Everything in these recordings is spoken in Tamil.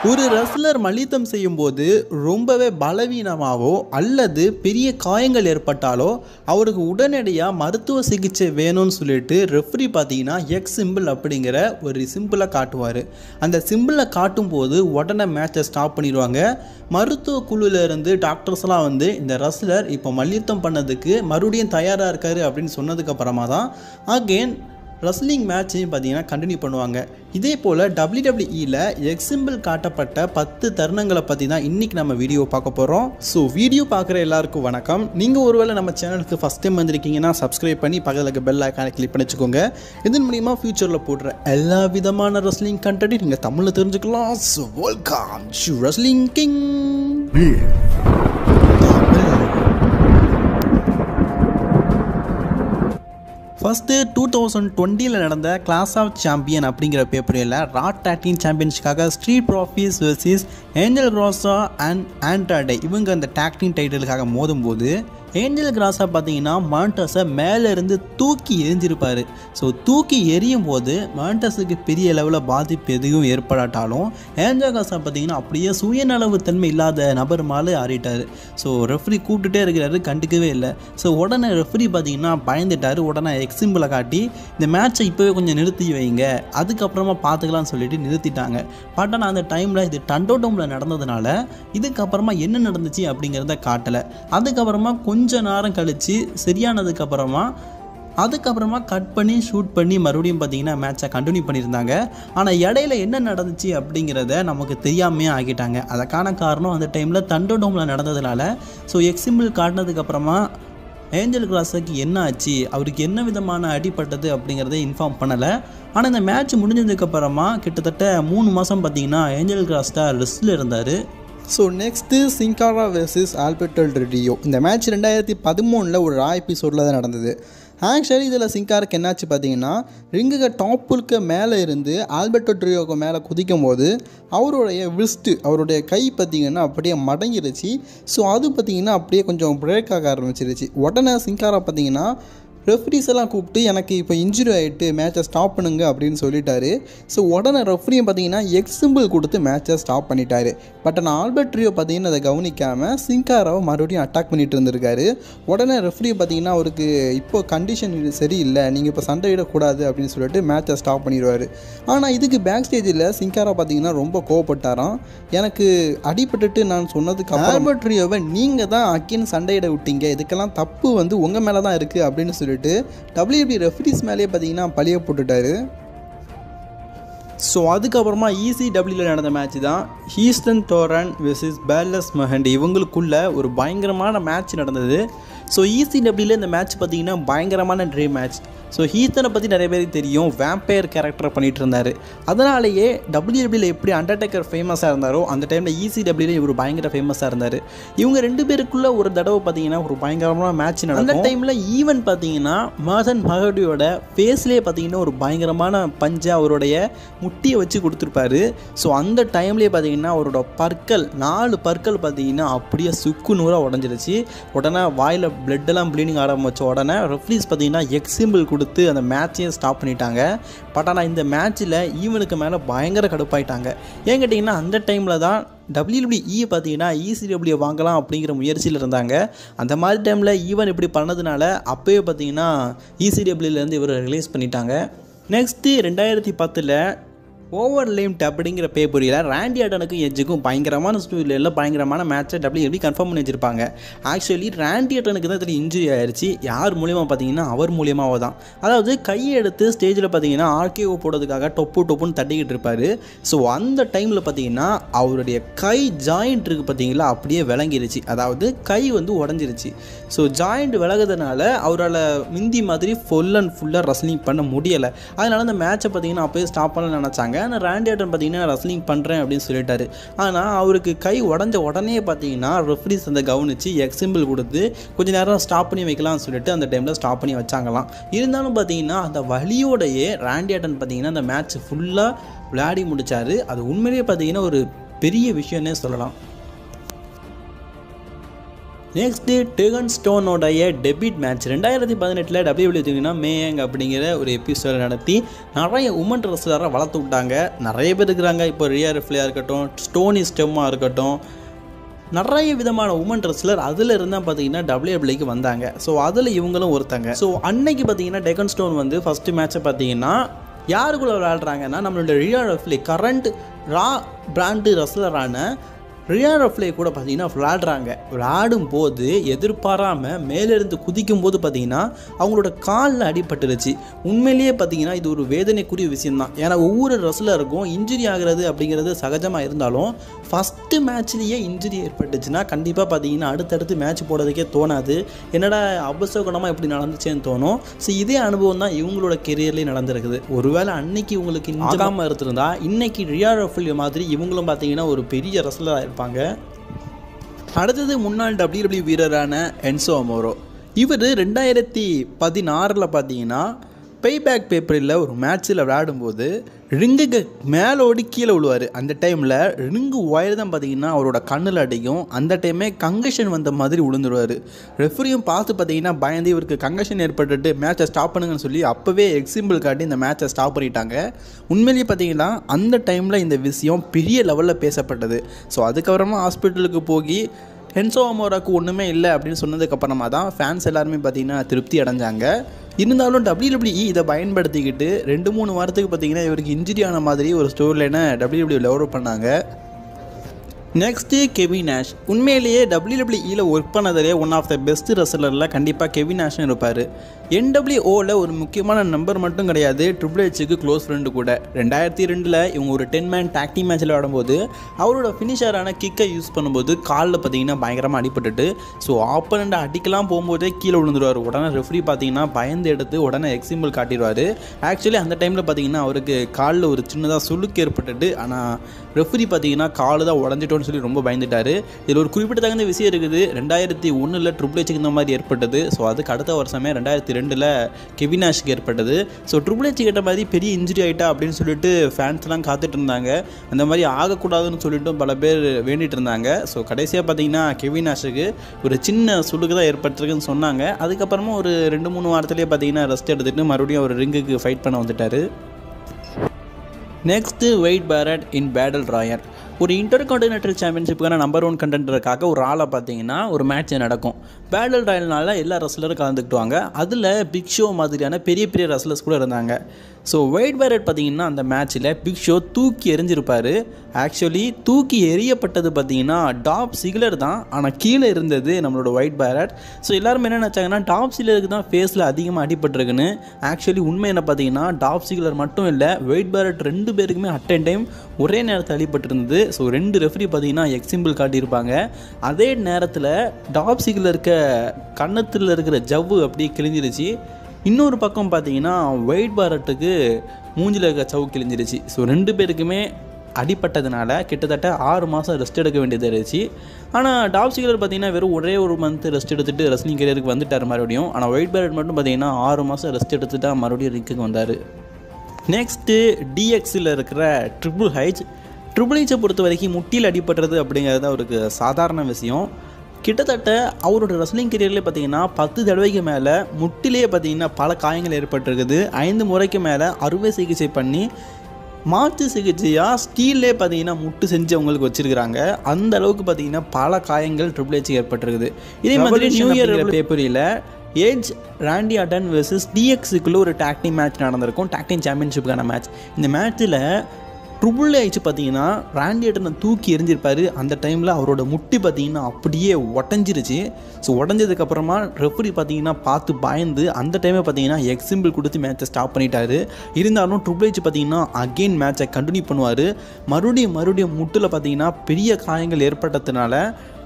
ஒரு ரெஸ்லர் மல்யுத்தம் செய்யும்போது ரொம்பவே பலவீனமாகவோ அல்லது பெரிய காயங்கள் ஏற்பட்டாலோ அவருக்கு உடனடியாக மருத்துவ சிகிச்சை வேணும்னு சொல்லிட்டு ரெஃப்ரி பார்த்தீங்கன்னா எக்ஸ் சிம்பிள் அப்படிங்கிற ஒரு சிம்பிளை காட்டுவார். அந்த சிம்பிளை காட்டும்போது உடனே மேட்சை ஸ்டாப் பண்ணிடுவாங்க. மருத்துவ குழுவிலேருந்து டாக்டர்ஸ்லாம் வந்து இந்த ரெஸ்லர் இப்போ மல்யுத்தம் பண்ணதுக்கு மறுபடியும் தயாராக இருக்காரு அப்படின்னு சொன்னதுக்கப்புறமா தான் அகெயின் ரெஸ்லிங் மேட்சையும் பார்த்தீங்கன்னா கண்டினியூ பண்ணுவாங்க. இதே போல் WWEயில் எக்ஸ் சிம்பிள் காட்டப்பட்ட 10 தருணங்களை பற்றி தான் இன்றைக்கி நம்ம வீடியோ பார்க்க போகிறோம். ஸோ வீடியோ பார்க்குற எல்லாருக்கும் வணக்கம். நீங்கள் ஒருவேளை நம்ம சேனலுக்கு ஃபஸ்ட் டைம் வந்திருக்கீங்கன்னா சப்ஸ்கிரைப் பண்ணி பக்கத்தில் இருக்க பெல் ஐக்கானை கிளிக் பண்ணி வச்சுக்கோங்க. இதன் மூலிமா ஃபியூச்சரில் போடுற எல்லா விதமான ரெஸ்லிங் கண்டென்ட்டையும் நீங்கள் தமிழில் தெரிஞ்சுக்கலாம். So welcome to wrestling king. First 2020 நடந்த கிளாஸ் ஆஃப் சாம்பியன் அப்படிங்கிற பேப்பரில் ரா டாக் டீம் சாம்பியன்ஷிப்காக Street Profits versus Angel Garza and Andrade இவங்க அந்த டாக் டீம் டைட்டிலுக்காக மோதும்போது ஏஞ்சல் கிராஸா பார்த்தீங்கன்னா மாண்டஸை மேலேருந்து தூக்கி எரிஞ்சிருப்பார். ஸோ தூக்கி எரியும் போது மாண்டஸுக்கு பெரிய லெவலில் பாதிப்பு எதுவும் ஏற்படாட்டாலும் ஏஞ்சல் கிராஸா பார்த்தீங்கன்னா அப்படியே சுயநலவு தன்மை இல்லாத நபர் மேலே ஆறிட்டார். ஸோ ரெஃப்ரி கூப்பிட்டுட்டே இருக்கிறாரு, கண்டுக்கவே இல்லை. ஸோ உடனே ரெஃப்ரி பார்த்தீங்கன்னா பயந்துட்டார். உடனே எக்ஸ் சிம்பிளை காட்டி இந்த மேட்சை இப்போவே கொஞ்சம் நிறுத்தி வைங்க, அதுக்கப்புறமா பார்த்துக்கலாம்னு சொல்லிட்டு நிறுத்திட்டாங்க. பட் ஆனால் அந்த டைமில் இது டண்டோடோமில் நடந்ததுனால இதுக்கப்புறமா என்ன நடந்துச்சு அப்படிங்கிறத காட்டலை. அதுக்கப்புறமா கொஞ்ச நேரம் கழித்து சரியானதுக்கப்புறமா கட் பண்ணி ஷூட் பண்ணி மறுபடியும் பார்த்தீங்கன்னா மேட்சை கண்டினியூ பண்ணியிருந்தாங்க. ஆனால் இடையில என்ன நடந்துச்சு அப்படிங்கிறத நமக்கு தெரியாமையே ஆகிட்டாங்க. அதுக்கான காரணம் அந்த டைமில் தண்டோடோமில் நடந்ததுனால ஸோ எக்ஸ் சிம்பிள் காட்டினதுக்கப்புறமா ஏஞ்சல் கிராஸுக்கு என்ன ஆச்சு, அவருக்கு என்ன விதமான அடிப்பட்டது அப்படிங்கிறத இன்ஃபார்ம் பண்ணலை. ஆனால் இந்த மேட்ச் முடிஞ்சதுக்கப்புறமா கிட்டத்தட்ட 3 மாதம் பார்த்தீங்கன்னா ஏஞ்சல் கிராஸ் தான் ரெஸ்ட்டில் இருந்தார். So next Sin Cara versus Alberto Del Rio. இந்த மேட்ச் 2013 ஒரு ரா எபிசோடில் தான் நடந்தது. ஆக்சுவலி இதில் சிங்காருக்கு என்னாச்சு பார்த்தீங்கன்னா, ரிங்குக்கு டாப்புக்கு மேலே இருந்து ஆல்பர்டோ டெல் ரியோவுக்கு மேலே குதிக்கும் போது அவருடைய விஸ்ட்டு, அவருடைய கை பார்த்திங்கன்னா அப்படியே மடங்கிருச்சு. ஸோ அது பார்த்திங்கன்னா அப்படியே கொஞ்சம் பிரேக் ஆக ஆரம்பிச்சிருச்சு. உடனே சிங்காரா பார்த்திங்கன்னா ரெஃப்ரீஸ் எல்லாம் கூப்பிட்டு எனக்கு இப்போ இன்ஜுரி ஆகிட்டு மேட்சை ஸ்டாப் பண்ணுங்க அப்படின்னு சொல்லிட்டாரு. ஸோ உடனே ரெஃப்ரியும் பார்த்தீங்கன்னா எக்ஸ் சிம்பிள் கொடுத்து மேட்சை ஸ்டாப் பண்ணிட்டாரு. பட் ஆனால் ஆல்பர்ட் ரியோ பார்த்தீங்கன்னா அதை கவனிக்காமல் சிங்காராவை மறுபடியும் அட்டாக் பண்ணிட்டு இருந்திருக்காரு. உடனே ரெஃப்ரி பார்த்தீங்கன்னா அவருக்கு இப்போ கண்டிஷன் சரியில்லை, நீங்கள் இப்போ சண்டை இடக்கூடாது அப்படின்னு சொல்லிட்டு மேட்சை ஸ்டாப் பண்ணிடுவார். ஆனால் இதுக்கு பேக் ஸ்டேஜில் சிங்காரா பார்த்தீங்கன்னா ரொம்ப கோவப்பட்டாராம். எனக்கு அடிபட்டுட்டு நான் சொன்னதுக்கு ஆல்பர்ட் ரியோவை நீங்கள் தான் அக்கின்னு சண்டையிட விட்டீங்க, இதுக்கெல்லாம் தப்பு வந்து உங்கள் மேலே தான் இருக்குது அப்படின்னு சொல்லிட்டு WWE ரெஃப்ரீஸ் மேலேயே பார்த்தீங்கன்னா பழிய போட்டுட்டாரு. ஸோ அதுக்கப்புறமா ECWவில் நடந்த மேட்ச் தான் ஹீஸ்டன் டோரன் வெர்சஸ் பேர்லஸ் மெஹண்டி. இவங்களுக்குள்ள ஒரு பயங்கரமான மேட்ச் நடந்தது. ஸோ ECWவில் இந்த மேட்ச் பார்த்தீங்கன்னா பயங்கரமான ட்ரீம் மேட்ச். ஸோ ஹீஸ்டனை பற்றி நிறைய பேருக்கு தெரியும், வேம்பயர் கேரக்டரை பண்ணிகிட்டு இருந்தார். அதனாலேயே WWEவில் எப்படி அண்டர்டேக்கர் ஃபேமஸாக இருந்தாரோ அந்த டைமில் ECWவில் இவர் பயங்கர ஃபேமஸாக இருந்தார். இவங்க 2 பேருக்குள்ளே ஒரு தடவை பார்த்தீங்கன்னா ஒரு பயங்கரமான மேட்ச் நடக்கும். அந்த டைமில் ஈவன் பார்த்தீங்கன்னா மாதன் மகடியோட ஃபேஸ்லேயே பார்த்தீங்கன்னா ஒரு பயங்கரமான பஞ்சை அவருடைய முட்டியை வச்சு கொடுத்துருப்பாரு. ஸோ அந்த டைம்லேயே பார்த்தீங்கன்னா அவரோட பற்கள் 4 பற்கள் பார்த்தீங்கன்னா அப்படியே சுக்கு நூறாக உடஞ்சிருச்சு. உடனே வாயில் பிளட்டெல்லாம் ப்ளீடிங் ஆரம்பிச்ச உடனே ரெஃப்ரீஸ் பார்த்தீங்கன்னா எக்ஸ் சிம்பிள் கொடுத்து அந்த மேட்சையும் ஸ்டாப் பண்ணிட்டாங்க. பட் ஆனால் இந்த மேட்ச்சில் ஈவனுக்கு மேலே பயங்கர கடுப்பாயிட்டாங்க. ஏன் கேட்டிங்கன்னா அந்த டைமில் தான் WWE பார்த்தீங்கன்னா ECW வாங்கலாம் அப்படிங்கிற முயற்சியில் இருந்தாங்க. அந்த மாதிரி டைமில் ஈவன் இப்படி பண்ணதுனால அப்போயே பார்த்தீங்கன்னா ECWலேருந்து இவர் ரிலீஸ் பண்ணிட்டாங்க. நெக்ஸ்ட்டு 2010 ஓவர் லிமிட் அப்படிங்கிற பேப்பரில் ராண்டி ஆர்டனுக்கும் எட்ஜுக்கும் பயங்கரமான ஸ்டூடியோவில் பயங்கரமான மேட்சை WWE கன்ஃபார்ம் பண்ணி வச்சுருப்பாங்க. ஆக்சுவலி ராண்டி ஆர்டனுக்கு தான் இதில் இன்ஜுரி ஆயிடுச்சு. யார் மூலியமாக பார்த்தீங்கன்னா அவர் மூலியமாக தான். அதாவது கையை எடுத்து ஸ்டேஜில் பார்த்தீங்கன்னா RKO போடுறதுக்காக டொப்புன்னு தட்டிக்கிட்டு இருப்பார். ஸோ அந்த டைமில் பார்த்தீங்கன்னா அவருடைய கை ஜாயிண்ட் இருக்குது பார்த்தீங்களா அப்படியே விளங்கிருச்சு, அதாவது கை வந்து உடஞ்சிருச்சு. ஸோ ஜாயிண்ட் விலகுறதுனால அவரால் மிந்தி மாதிரி ஃபுல்லாக ரெஸ்லிங் பண்ண முடியலை. அதனால அந்த மேட்சை பார்த்தீங்கன்னா அப்போயே ஸ்டாப் பண்ண நினச்சாங்க. ஆனால் ராண்டி ஆர்டன் பார்த்தீங்கன்னா ரெஸ்லிங் பண்ணுறேன் அப்படின்னு சொல்லிட்டாரு. ஆனால் அவருக்கு கை உடஞ்ச உடனே பார்த்தீங்கன்னா ரெஃப்ரீஸ் அந்த கவனித்து எக்ஸ் சிம்பிள் கொடுத்து கொஞ்சம் நேரம் ஸ்டாப் பண்ணி வைக்கலாம்னு சொல்லிட்டு அந்த டைமில் ஸ்டாப் பண்ணி வச்சாங்களாம். இருந்தாலும் பார்த்தீங்கன்னா அந்த வலியோடையே ராண்டி ஆர்டன் பார்த்தீங்கன்னா அந்த மேட்ச் ஃபுல்லாக விளையாடி முடித்தார். அது உண்மையிலேயே பார்த்தீங்கன்னா ஒரு பெரிய விஷயம்னே சொல்லலாம். Next Deccan ஸ்டோனோடைய debit match 2018 WWE மேயங் அப்படிங்கிற ஒரு எபிசோட் நடத்தி நிறைய உமன் ரெஸ்லரை வளர்த்து விட்டாங்க. நிறைய பேர் இருக்கிறாங்க. இப்போ ரியா ரிப்ளியாக இருக்கட்டும், ஸ்டோனி ஸ்டெம்மாக இருக்கட்டும், நிறைய விதமான உமன் ரெஸ்லர் அதில் இருந்தால் பார்த்தீங்கன்னா WWEக்கு வந்தாங்க. ஸோ அதில் இவங்களும் ஒருத்தாங்க. ஸோ அன்னைக்கு பார்த்தீங்கன்னா டெகன் ஸ்டோன் வந்து ஃபஸ்ட்டு மேட்ச்சை பார்த்தீங்கன்னா யாருக்குள்ளே விளையாடுறாங்கன்னா நம்மளோட ரியா ரிப்ளி கரண்ட் ரா பிராண்டு ரெஸ்லரான ரியா ரிப்ளி கூட பார்த்தீங்கன்னா விளையாடும் போது எதிர்பாராமல் மேலிருந்து குதிக்கும் போது பார்த்தீங்கன்னா அவங்களோட காலில் அடிபட்டுருச்சு. உண்மையிலேயே பார்த்தீங்கன்னா இது ஒரு வேதனைக்குரிய விஷயம்தான். ஏன்னா ஒவ்வொரு ரெஸ்லருக்கும் இன்ஜுரி ஆகிறது அப்படிங்கிறது சகஜமாக இருந்தாலும் ஃபஸ்ட்டு மேட்ச்லேயே இன்ஜுரி ஏற்பட்டுச்சுன்னா கண்டிப்பாக பார்த்தீங்கன்னா அடுத்தடுத்து மேட்ச் போடுறதுக்கே தோணாது. என்னடா அபசகுணமாக எப்படி நடந்துச்சேன்னு தோணும். ஸோ இதே அனுபவம் தான் இவங்களோட கெரியர்லேயே நடந்திருக்குது. ஒருவேளை அன்னைக்கு இவங்களுக்கு ஆகாமல் இருந்திருந்தா இன்னைக்கு ரியா ரிப்ளி மாதிரி இவங்களும் பார்த்தீங்கன்னா ஒரு பெரிய ரெஸ்லராக இருப்பாங்க. அடுத்தது முன்னாள் WWE வீரரான என்சோ அமோரோ. இவர் 2016 பார்த்தீங்கன்னா பேபேக் பேப்பரில் ஒரு மேட்ச்சில் விளையாடும்போது ரிங்குக்கு மேலோடி கீழே விழுவார். அந்த டைமில் ரிங்கு ஒயர் தான் பார்த்தீங்கன்னா அவரோட கண்ணில் அடிக்கும். அந்த டைமே கங்கஷன் வந்த மாதிரி விழுந்துருவார். ரெஃப்ரியும் பார்த்து பார்த்தீங்கன்னா பயந்து இவருக்கு கங்கஷன் ஏற்பட்டுட்டு மேட்சை ஸ்டாப் பண்ணுங்கன்னு சொல்லி அப்போவே எக்ஸிம்பிள் காட்டி இந்த மேட்சை ஸ்டாப் பண்ணிட்டாங்க. உண்மையிலேயே பார்த்தீங்கன்னா அந்த டைமில் இந்த விஷயம் பெரிய லெவலில் பேசப்பட்டது. ஸோ அதுக்கப்புறமா ஹாஸ்பிட்டலுக்கு போய் என்சோ அமோராக்கு ஒன்றுமே இல்லை அப்படின்னு சொன்னதுக்கப்புறமா தான் ஃபேன்ஸ் எல்லாருமே பார்த்தீங்கன்னா திருப்தி அடைஞ்சாங்க. இருந்தாலும் WWE இதை பயன்படுத்திக்கிட்டு 2-3 வாரத்துக்கு பார்த்தீங்கன்னா இவருக்கு இன்ஜுரி ஆன மாதிரி ஒரு ஸ்டோரி லைனை WWE டெவலப் பண்ணாங்க. Next Kevin Nash. உண்மையிலேயே WWEயில் ஒர்க் பண்ணதிலே ஒன் ஆஃப் த பெஸ்ட் ரெஸ்லரில் கண்டிப்பாக கெவின் நாஷ்னு இருப்பார். NWOவில் ஒரு முக்கியமான நம்பர் மட்டும் கிடையாது, ட்ரிபிள் ஹெச்சுக்கு க்ளோஸ் ஃப்ரெண்டு கூட. 2002 இவங்க ஒரு 10 மேன் டாக் டீம் மேட்ச்சில் ஆடும்போது அவரோட ஃபினிஷரான கிக்கை யூஸ் பண்ணும்போது காலில் பார்த்தீங்கன்னா பயங்கரமாக அடிபட்டுட்டு ஸோ ஆப்பனண்ட் அடிக்கலாம் போகும்போதே கீழே விழுந்துருவார். உடனே ரெஃப்ரி பார்த்தீங்கன்னா பயந்து எடுத்து உடனே எக்ஸிம்பிள் காட்டிடுவார். ஆக்சுவலி அந்த டைமில் பார்த்தீங்கன்னா அவருக்கு காலில் ஒரு சின்னதாக சுளுக்கு ஏற்பட்டுட்டு ஆனால் ரெஃப்ரி பார்த்தீங்கன்னா கால் தான் உடஞ்சிட்டோன்னு சொல்லி ரொம்ப பயந்துட்டார். இதில் ஒரு குறிப்பிடத்தகுந்த விஷயம் இருக்குது. 2001 ட்ரிபிள் ஹெச்சுக்கு இந்த மாதிரி ஏற்பட்டது. ஸோ அதுக்கு அடுத்த வருஷமே 2002 கெவின் நாஷ்க்கு ஏற்பட்டது. ஸோ ட்ரிபிள் ஹெச் கிட்ட மாதிரி பெரிய இன்ஜுரி ஆகிட்டா அப்படின்னு சொல்லிட்டு ஃபேன்ஸ்லாம் காத்துட்டு இருந்தாங்க. அந்த மாதிரி ஆகக்கூடாதுன்னு சொல்லிட்டு பல பேர் வேண்டிகிட்டு இருந்தாங்க. ஸோ கடைசியாக பார்த்தீங்கன்னா கெவின் நாஷுக்கு ஒரு சின்ன சுளுக்கு தான் ஏற்பட்டிருக்குன்னு சொன்னாங்க. அதுக்கப்புறமா ஒரு 2-3 வாரத்துலேயே பார்த்தீங்கன்னா ரெஸ்ட் எடுத்துகிட்டு மறுபடியும் ஒரு ரிங்குக்கு ஃபைட் பண்ண வந்துட்டார். Next Wade Barrett in battle royal. ஒரு இன்டர்கான்டினென்டல் சாம்பியன்ஷிப்புக்கான நம்பர் 1 கண்டெண்டருக்காக ஒரு ஆளை பார்த்தீங்கன்னா ஒரு மேட்ச் நடக்கும். பேட்டில் ராயல்னால எல்லா ரெஸ்லரும் கலந்துக்கிட்டுவாங்க. அதில் பிக் ஷோ மாதிரியான பெரிய பெரிய ரெஸ்லர்ஸ் கூட இருந்தாங்க. ஸோ வெய்ட் பேரட் பார்த்தீங்கன்னா அந்த மேட்ச்சில் பிக் ஷோ தூக்கி எறிஞ்சிருப்பார். ஆக்சுவலி தூக்கி எறியப்பட்டது பார்த்தீங்கன்னா டாப் சிக்லர் தான், ஆனால் கீழே இருந்தது நம்மளோட வெய்ட் பேரட். ஸோ எல்லாரும் என்ன நினச்சாங்கன்னா டாப் சிக்லருக்கு தான் ஃபேஸில் அதிகமாக அடிபட்டிருக்குன்னு. ஆக்சுவலி உண்மை என்ன பார்த்தீங்கன்னா டாப் சிக்லர் மட்டும் இல்லை, வெய்ட் பேரட் 2 பேருக்குமே அட் அ டைம் ஒரே நேரத்தில் அடிபட்டிருந்தது. ஸோ 2 ரெஃப்ரி பார்த்தீங்கன்னா எக்ஸிம்பிள் காட்டியிருப்பாங்க. அதே நேரத்தில் டாப் சிக்லர் இருக்க கன்னத்தில் இருக்கிற ஜவ்வு அப்படியே கிழிஞ்சிருச்சு. இன்னொரு பக்கம் பார்த்தீங்கன்னா வெய்ட் பேரட்டுக்கு மூஞ்சில் இருக்க சவு கிழிஞ்சிருச்சு. ஸோ 2 பேருக்குமே அடிப்பட்டதுனால கிட்டத்தட்ட 6 மாதம் ரெஸ்ட் எடுக்க வேண்டியது இருந்துச்சு. ஆனால் டாப் சிக்லர் பார்த்தீங்கன்னா வெறும் ஒரே ஒரு மந்த் ரெஸ்ட் எடுத்துகிட்டு ரெஸ்லிங் கரியருக்கு வந்துட்டார் மறுபடியும். ஆனால் வெய்ட் பேரட் மட்டும் பார்த்தீங்கன்னா 6 மாதம் ரெஸ்ட் எடுத்துகிட்டு மறுபடியும் ரிங்குக்கு வந்தார். நெக்ஸ்ட்டு DXயில் இருக்கிற ட்ரிபிள் ஹெச்சை பொறுத்த வரைக்கும் முட்டியில் அடிபடுறது அப்படிங்கிறது அவருக்கு சாதாரண விஷயம். கிட்டத்தட்ட அவரோட ரெஸ்லிங் கரியர்லேயே பார்த்தீங்கன்னா 10 தடவைக்கு மேலே முட்டிலேயே பார்த்தீங்கன்னா பல காயங்கள் ஏற்பட்டிருக்குது. 5 முறைக்கு மேலே அறுவை சிகிச்சை பண்ணி மாற்று சிகிச்சையாக ஸ்டீல்லே பார்த்தீங்கன்னா முட்டு செஞ்சு அவங்களுக்கு வச்சுருக்கிறாங்க. அந்த அளவுக்கு பார்த்தீங்கன்னா பல காயங்கள் ட்ரிபிள் ஹெச்சுக்கு ஏற்பட்டிருக்குது. இதே மாதிரி நியூ இயர் பேப்பரில் ஏஜ் ராண்டி ஆர்டன் வெர்சஸ் DXக்குள்ளே ஒரு டாக் டீம் மேட்ச் நடந்திருக்கும், டாக் டீம் சாம்பியன்ஷிப்புக்கான மேட்ச். இந்த மேட்ச்சில் ட்ரிபிள் ஹெச் பார்த்தீங்கன்னா ராண்டி ஆர்டனை தூக்கி எறிஞ்சிருப்பார். அந்த டைமில் அவரோட முட்டி பார்த்தீங்கன்னா அப்படியே உடஞ்சிருச்சு. ஸோ உடஞ்சதுக்கப்புறமா ரெஃப்ரி பார்த்தீங்கன்னா பார்த்து பயந்து அந்த டைமே பார்த்தீங்கன்னா எக்ஸிம்பிள் கொடுத்து மேட்சை ஸ்டாப் பண்ணிட்டாரு. இருந்தாலும் ட்ரிபிள் ஹெச் பார்த்தீங்கன்னா அகெயின் மேட்சை கண்டினியூ பண்ணுவார். மறுபடியும் முட்டில் பார்த்தீங்கன்னா பெரிய காயங்கள் ஏற்பட்டதுனால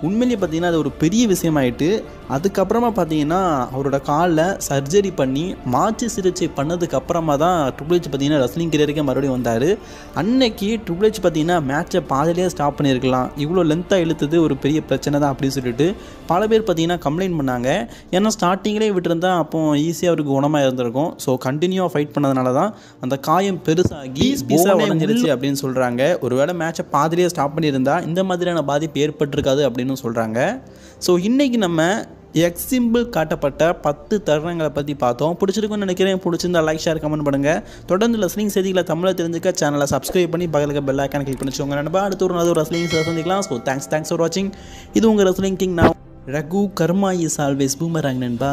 உண்மையிலேயே பார்த்தீங்கன்னா அது ஒரு பெரிய விஷயமாயிட்டு. அதுக்கப்புறமா பார்த்தீங்கன்னா அவரோட காலில் சர்ஜரி பண்ணி மாற்று சிகிச்சை பண்ணதுக்கப்புறமா தான் ட்ரிபிள் ஹெச் பார்த்தீங்கன்னா ரெஸ்லிங் கரியருக்கே மறுபடியும் வந்தார். அன்னைக்கு ட்ரிபிள் ஹெச் பார்த்தீங்கன்னா மேட்சை பாதிலேயே ஸ்டாப் பண்ணியிருக்கலாம், இவ்வளோ லென்த்தாக இழுத்தது ஒரு பெரிய பிரச்சனை தான் அப்படின்னு சொல்லிட்டு பல பேர் பார்த்தீங்கன்னா கம்ப்ளைண்ட் பண்ணாங்க. ஏன்னா ஸ்டார்டிங்லேயே விட்டுருந்தா அப்போ ஈஸியாக அவருக்கு குணமாக இருந்திருக்கும். ஸோ கண்டினியூவாக ஃபைட் பண்ணதுனால தான் அந்த காயம் பெருசாகி பீஸாக உடஞ்சிருச்சு அப்படின்னு சொல்கிறாங்க. ஒருவேளை மேட்சை பாதிலேயே ஸ்டாப் பண்ணியிருந்தா இந்த மாதிரியான பாதிப்பு ஏற்பட்டிருக்காது அப்படின்னு அப்படின்னு சொல்கிறாங்க. ஸோ இன்றைக்கி நம்ம எக்ஸ் சிம்பிள் காட்டப்பட்ட 10 தருணங்களை பற்றி பார்த்தோம். பிடிச்சிருக்குன்னு நினைக்கிறேன். பிடிச்சிருந்தா லைக், ஷேர், கமெண்ட் பண்ணுங்கள். தொடர்ந்து ரெஸ்லிங் செய்திகளை தமிழில் தெரிஞ்சுக்க சேனலை சப்ஸ்கிரைப் பண்ணி பக்கத்தில் பெல் ஐக்கான் கிளிக் பண்ணி வச்சுக்கோங்க நண்பா. அடுத்து ஒரு நல்ல ரெஸ்லிங் சந்திக்கலாம். ஸோ தேங்க்ஸ் ஃபார் வாட்சிங். இது உங்கள் ரெஸ்லிங் கிங். நான் ரகு. கர்மா இஸ் ஆல்வேஸ் பூமராங் நண்பா.